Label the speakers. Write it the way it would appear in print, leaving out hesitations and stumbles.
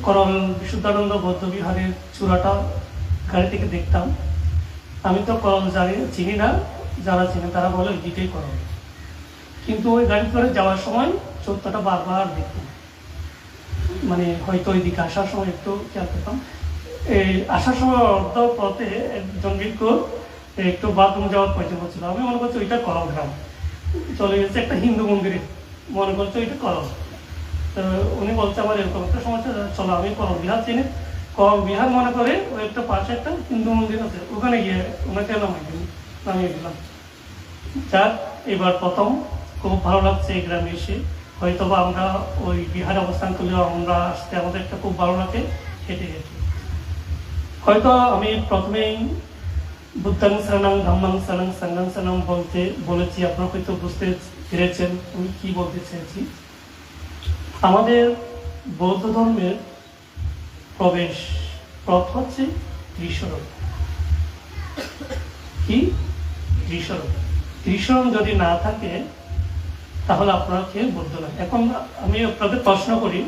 Speaker 1: করল বিশুদ্ধানন্দ বৌদ্ধ বিহারের চূড়াটা গাড়ি থেকে দেখতাম। আমি তো করল চিনি না, যারা চিনে তারা বলে ওই দিকেই করল, কিন্তু ওই গাড়ি করে যাওয়ার সময় চোরটাটা বারবার দেখতাম, মানে হয়তো ওই দিকে আসার সময় একটু খেয়াল করতাম। এই আসার সময় অর্ধ পথে একজন বিজ্ঞ একটু বাথরুম যাওয়ার পয়সা করছিল, আমি মনে করছি ওইটা করল গ্রাম, চলে গেছে একটা হিন্দু মন্দিরে, মনে করছে ওইটা করল। তো উনি বলছে আমার এরকম একটা সমস্যা, চলো আমি করল বিহার চিনি, করল বিহার মনে করে ওই একটা পাশে একটা হিন্দু মন্দির আছে, ওখানে গিয়ে ওনাকে নামিয়ে দিলাম। যাক, এবার প্রথম খুব ভালো লাগছে এই গ্রামে এসে। হয়তো বা আমরা ওই বিহারে অবস্থান করলেও আমরা আসতে আমাদের একটা খুব ভালো লাগে হেঁটে হেঁটে। হয়তো আমি প্রথমেই বুদ্ধাং শরণং ধম্মাং শরণং সংঘং শরণং বলেছি, আপনারা হয়তো বুঝতে পেরেছেন আমি কি বলতে চেয়েছি। আমাদের বৌদ্ধ ধর্মের প্রবেশ পথ হচ্ছে ত্রিশরণ। কি ত্রিশরণ? ত্রিশরণ যদি না থাকে তাহলে আপনারা কেউ বৌদ্ধ নয়। এখন আমি আপনাদের প্রশ্ন করি,